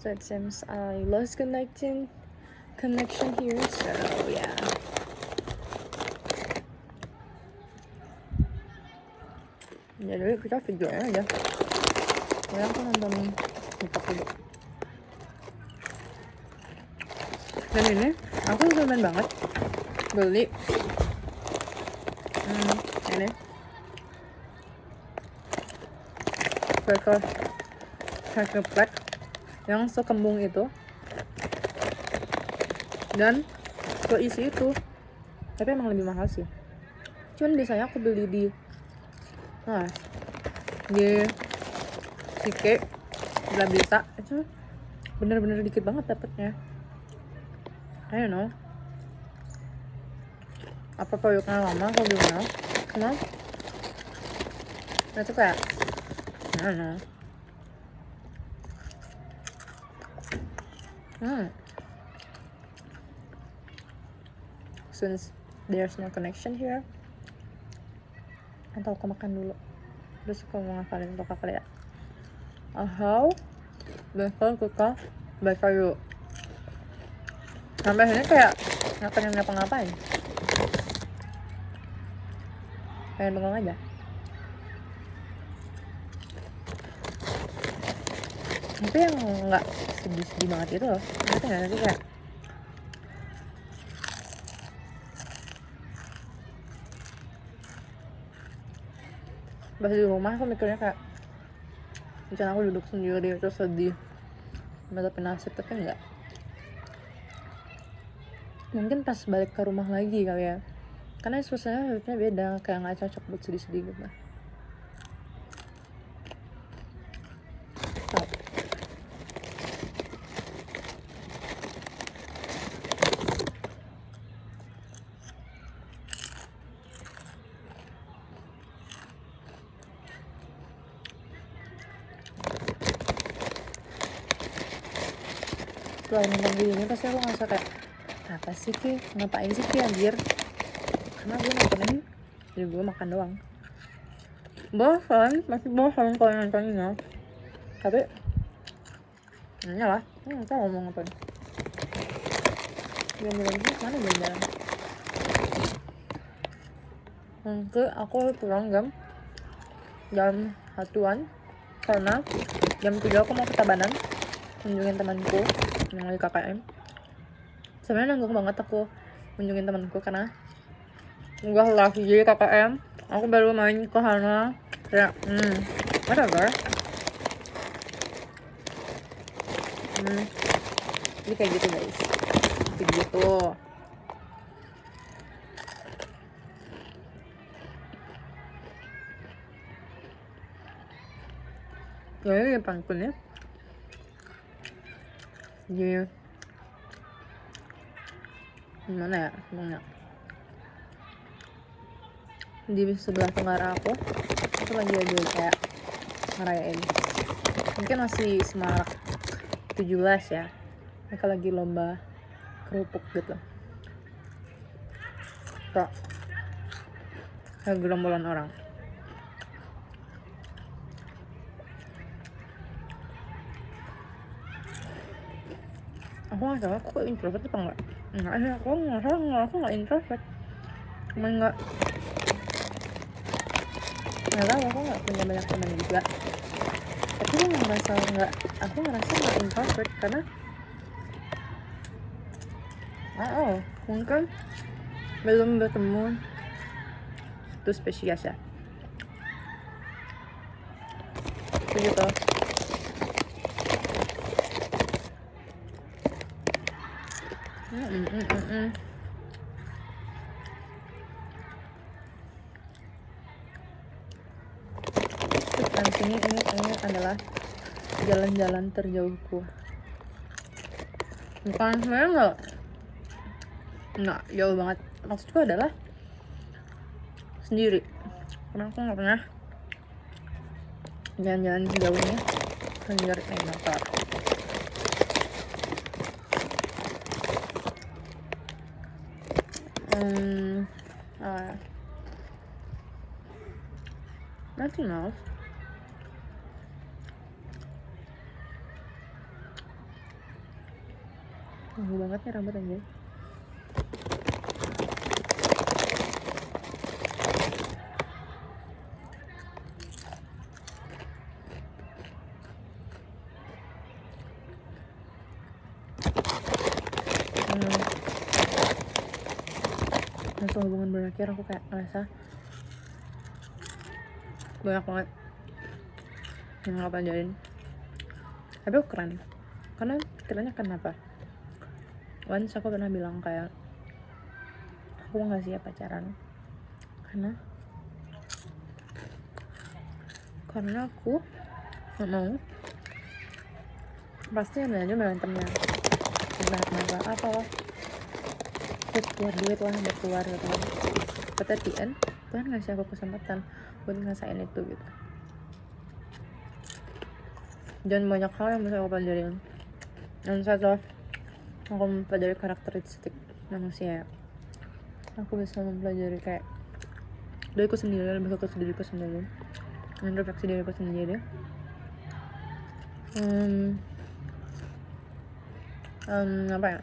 So it seems I lost connection here. So yeah. Jadi kita videonya aja. Ya aku nonton TikTok dulu. Dan ini aku rekomen banget beli ini cracker pack yang sekembung itu dan keisi itu, tapi emang lebih mahal sih. Cuman biasanya aku beli di Sike, bisa itu bener-bener dikit banget dapetnya. I don't know apa produknya lama atau gimana, cuma itu kayak I don't know. Since there's no connection here, atau aku makan dulu terus aku mau ngafalin apa kali ya. How besok kita baca yuk. Sampai ini kayak nggak pengen ngapa-ngapain, pengen bengong aja. Tapi yang nggak sedih-sedih banget itu loh, ngerti nggak? Nanti kayak pas di rumah aku mikirnya kayak misalnya aku duduk sendiri terus sedih tapi nasib, tapi enggak. Mungkin pas balik ke rumah lagi kali ya, karena suasananya harusnya beda, kayak nggak cocok buat sedih-sedih gitu. Setelah nonton video ini pasti aku ngerasa kayak apa sih Ki, ngapain sih Ki anjir, karena gue nonton ini jadi gue makan doang. Masih bosan kalau nontonnya, tapi ya lah, kita ngomong apa jalan-jalan sih, mana jalan-jalan. Nanti aku pulang jam 1-an karena jam 3 aku mau ke Tabanan kunjungin temanku yang lagi KKM. Sebenarnya nanggung banget aku kunjungin temanku karena enggak lagi jadi KKM, aku baru main ke sana kayak whatever. Jadi kayak gitu guys, gitu. Ya ini pangkunnya jadi gimana ya ngomongnya, di sebelah tenggara aku lagi ada kayak ngerayain, mungkin masih Semarak 17 ya, mereka lagi lomba kerupuk gitu, kayak gerombolan orang. Aku nggak tahu aku introvert apa enggak ya, aku nggak introvert, cuma nggak tahu, aku nggak punya banyak teman juga, tapi aku ngerasa nggak introvert karena mungkin belum bertemu itu spesies ya begitu. Dan sini ini adalah jalan-jalan terjauhku, bukan sebenarnya nggak jauh banget, maksudku adalah sendiri, karena aku nggak pernah jalan-jalan sejauhnya sendiri naik motor. Nothing else. Wangi banget nih rambut anjir. Setelah hubungan berakhir aku kayak ngerasa banyak banget yang aku pelajarin. Tapi aku keren karena kiranya kenapa once aku pernah bilang kayak aku gak siap pacaran karena aku gak mau pasti ada aja berantemnya kenapa apa lah terus keluar duit lah buat keluar gitu kan. But at the end Tuhan ngasih aku kesempatan buat ngerasain itu gitu. Dan banyak hal yang bisa aku pelajarin. Dan setelah aku mempelajari karakteristik manusia, aku bisa mempelajari kayak diriku sendiri, lebih fokus diriku sendiri, introspeksi diriku sendiri. Apa ya?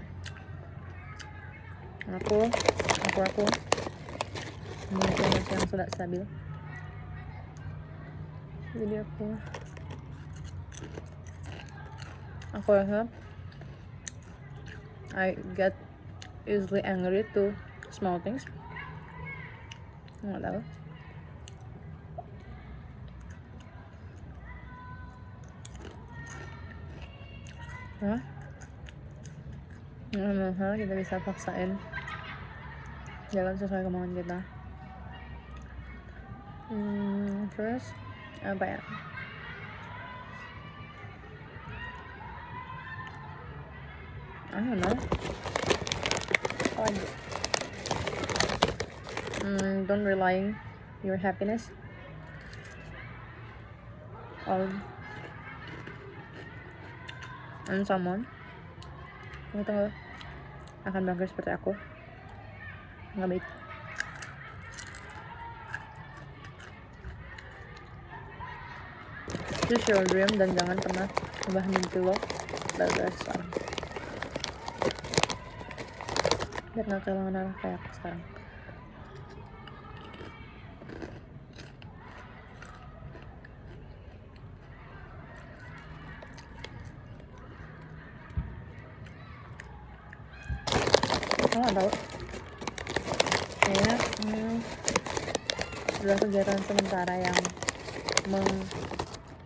Aku memiliki emosi yang sudah stabil. Jadi aku rasa I get easily angry to small things. Nggak tahu. Hal kita bisa paksain jalan sesuai kemauan kita. Terus apa ya? I don't know. Don't relying your happiness on someone. Itu akan berakhir seperti aku. Nggak baik. Choose your dream dan jangan pernah ubah mimpi lo dari sekarang. Biar gak kehilangan arah kayak aku sekarang. Aku gak tau. Kayaknya adalah kegiatan sementara yang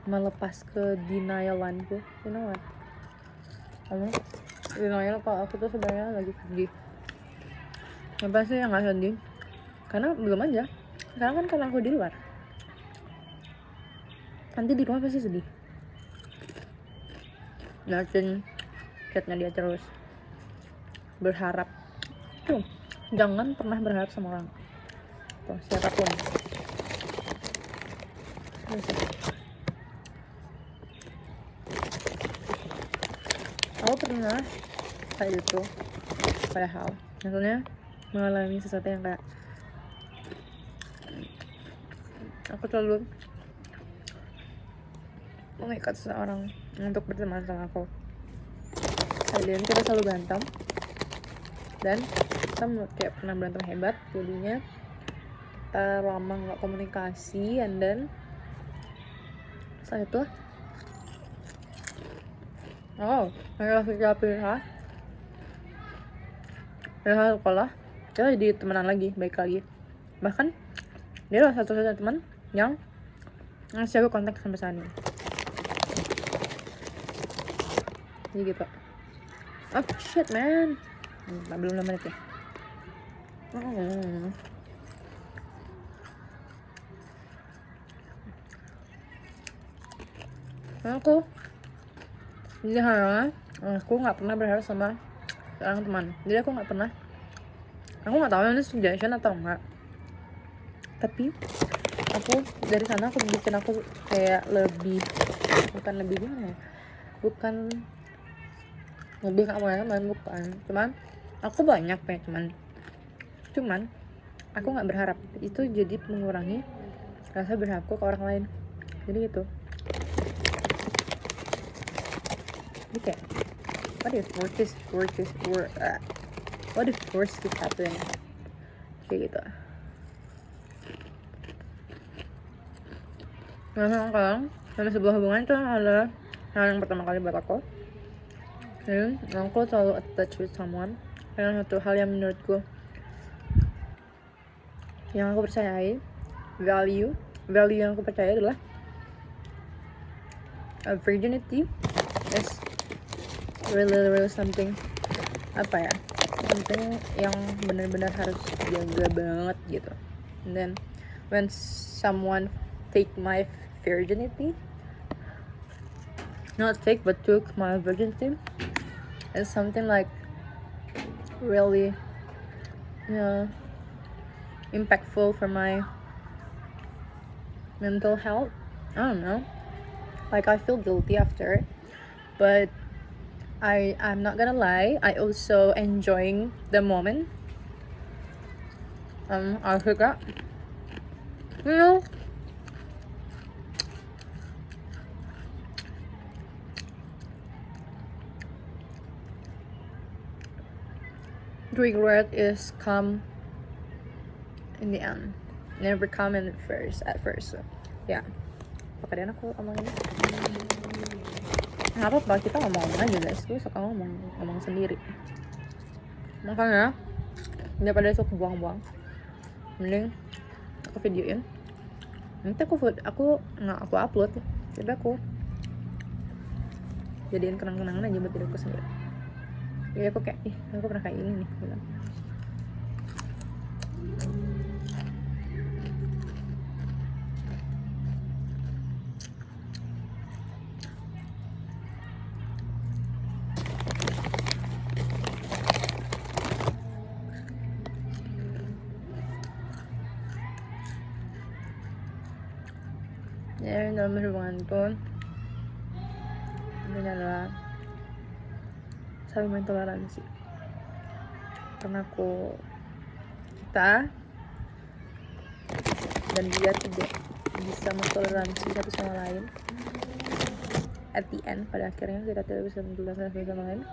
melepas ke denialanku. You know what? Denial kalau aku tuh sebenarnya lagi sedih. Apa sih yang gak sedih? Karena belum aja. Sekarang kan karena aku di luar. Nanti di rumah pasti sedih. Liatin chatnya dia terus. Berharap. Tuh, jangan pernah berharap sama orang. Tuh, siapapun. Aku pernah kayak gitu. Padahal maksudnya mengalami sesuatu yang kayak aku selalu mengikat seseorang untuk berteman sama aku. Kalian kita selalu berantem dan kita kayak pernah berantem hebat, jadinya kita lama nggak komunikasi, and then setelah itu kita pisah sekolah, kita jadi temenan lagi, baik lagi. Bahkan dia adalah satu-satunya teman yang ngasih aku kontak sampai saat ini. Jadi gitu. Oh shit man, belum 6 menit ya. Aku nggak pernah berharap sama seorang teman. Jadi aku nggak tahu ini suggestion atau enggak, tapi aku dari sana aku bikin aku kayak lebih bukan kamu ya teman, bukan, cuman aku banyak punya cuman aku nggak berharap itu jadi mengurangi rasa berharapku ke orang lain. Jadi gitu. Jadi kayak what if what if worst keep happening, kayak gitu. Nah sekarang dalam sebuah hubungan itu adalah hal yang pertama kali buat aku. Dan aku selalu attached with someone karena satu hal yang menurutku yang aku percayai, value yang aku percaya adalah virginity is really something, apa ya, something yang benar-benar harus jaga banget gitu. And then when someone take my virginity, not take but took my virginity, it's something like really impactful for my mental health. I don't know, like I feel guilty after it, but I'm not gonna lie, I also enjoying the moment. I suka, you know, regret is come in the end, never come in at first. Ya, pakai aku ngomongin. Nggak apa-apa, kita ngomong aja guys, gue suka ngomong sendiri. Makanya daripada itu aku buang-buang, mending aku videoin. Nanti aku upload, jadi aku jadiin kenang-kenangan aja buat diriku sendiri. Jadi aku kayak, aku pernah kayak ini nih bilang. Ya, dalam hubungan itu ini adalah saling mentoleransi, karena kita dan dia tidak bisa mentoleransi satu sama lain. At the end, pada akhirnya kita tidak bisa mentoleransi satu sama lain.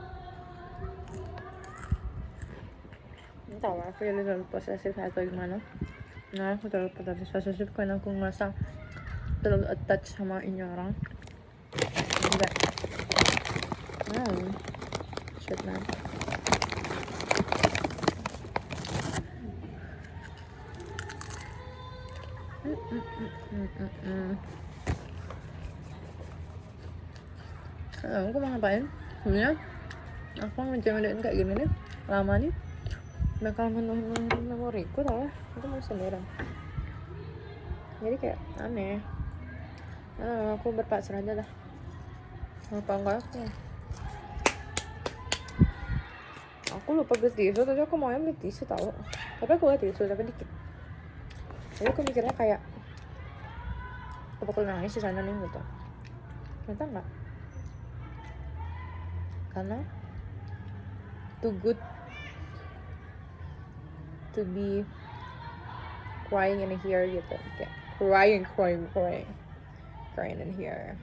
Entah lah, aku jadi terlalu posesif atau gimana. Nah, aku terlalu posesif karena aku ngerasa terlalu attach sama ini orang. Enggak. Shit man. Aku mau ngapain? Sebenarnya aku ngejalanin kayak gini nih lama nih bakal menuhin memoriku, tau lah. Aku mau sendirian, jadi kayak aneh. Aku berpasrah aja lah. Apa enggak aku lupa beli tisu, tadi aku maunya beli tisu tau, tapi aku beli tisu tapi dikit. Jadi aku mikirnya kayak aku bakal nangis di sana nih gitu. Ternyata enggak, karena too good to be crying in here gitu, kayak crying in here.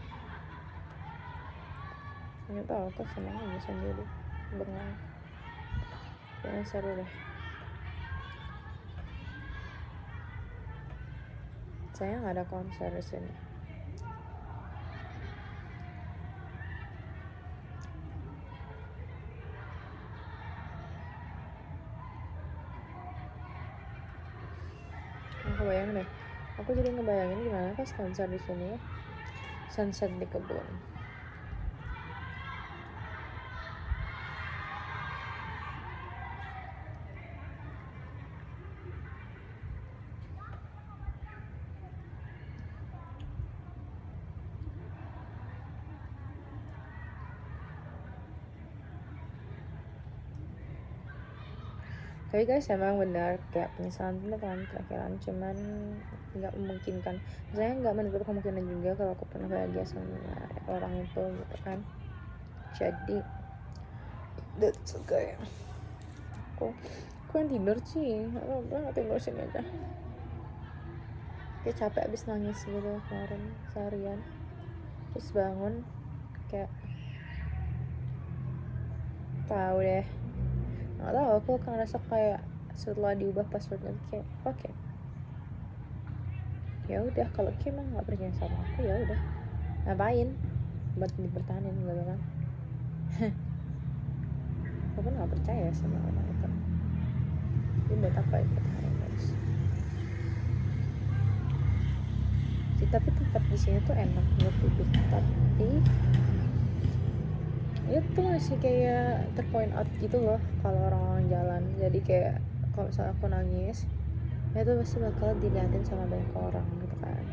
Nggak tahu, aku senang aja sendiri bengong. Kayaknya seru deh. Saya nggak ada konser di sini. Aku bayangin deh, aku jadi ngebayangin gimana pas konser di sini ya, sunset di kebun. Tapi guys, emang benar kayak penyesalan terakhiran, cuman nggak memungkinkan. Saya nggak menutup kemungkinan juga kalau aku pernah bahagia sama orang itu gitu kan. Jadi that's okay. Aku yang tidur sih, aku nggak tidur sini aja. Kayak capek abis nangis gitu kemarin seharian, terus bangun kayak tahu deh, nggak tahu, aku kan rasa kayak setelah diubah passwordnya kayak oke, ya udah kalau kayak emang nggak percaya sama aku ya udah, ngapain buat dipertahanin gitu kan. Aku pun nggak percaya sama orang itu, jadi buat apa dipertahanin guys. Tapi tempat di sini tuh enak buat duduk, tapi itu masih kayak terpoint out gitu loh kalau orang-orang jalan. Jadi kayak kalau misalnya aku nangis, itu pasti bakal diliatin sama banyak orang gitu kan,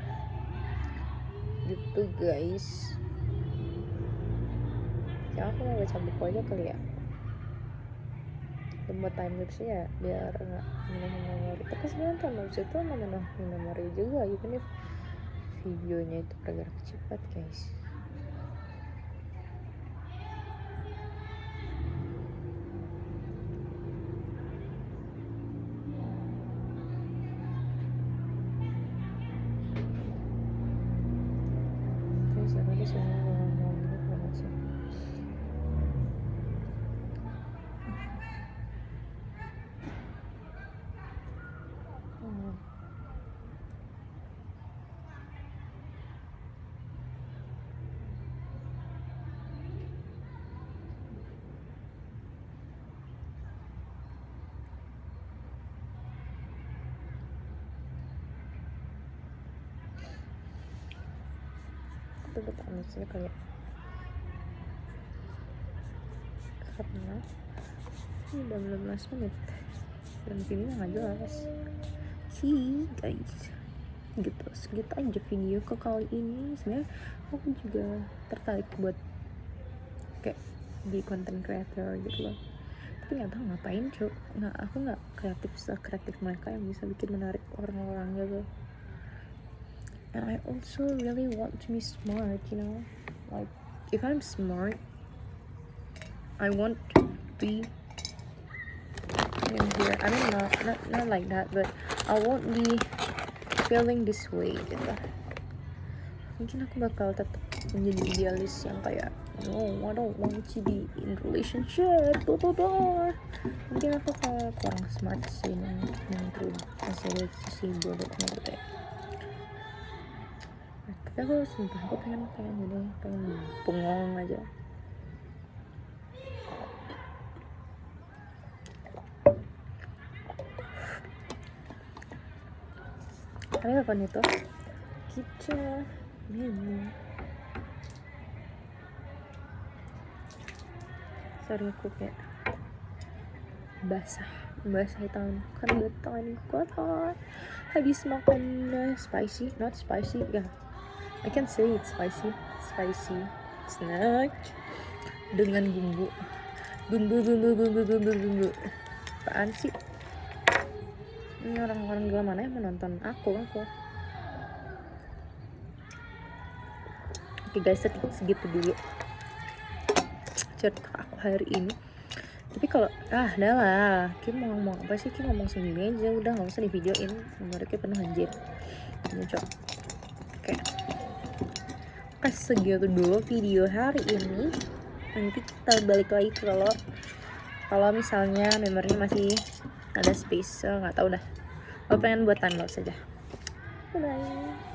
gitu guys. Ya aku mau baca buku aja kali ya, dan buat time lapse nya biar nggak menuhin memori. Tapi sebenarnya time lapse itu nggak menuhin memori juga, even if videonya itu bergerak cepat guys. Guys, apa sih ngomong gitu banget sih. Itu betul sih kayak karena ini udah 15 menit dan video nggak jelas sih guys. Gitu, segitu aja video ke kali ini. Sebenarnya aku juga tertarik buat kayak di content creator gitu loh, tapi nggak tahu ngapain cuk. Aku nggak kreatif mereka yang bisa bikin menarik orang-orang gitu. And I also really want to be smart, you know, like if I'm smart I want to be in here. I mean not like that, but I won't be feeling this way gitu. Mungkin aku bakal tetap menjadi idealis yang kayak no, I don't want to be in relationship, mungkin aku kayak kurang smart sih, mungkin masih ada sisi bodohnya gitu ya. Tapi aku sumpah aku pengen bengong aja. Tapi kapan itu kita minum. Sorry aku kayak basah tangan karena udah tangan kotor habis makan not spicy ya, I can say it's spicy snack dengan bumbu. Apaan sih ini, orang-orang gila mana yang menonton aku. Oke guys, segitu dulu cerita aku hari ini. Tapi kalau udah lah, Kim mau ngomong apa sih, Kim ngomong sendiri aja udah, nggak usah di videoin, memorinya penuh anjir. Oke, segitu dulu video hari ini. Nanti kita balik lagi kalau misalnya memorinya masih ada space, nggak tahu dah. Aku pengen buat time lapse saja. Bye bye.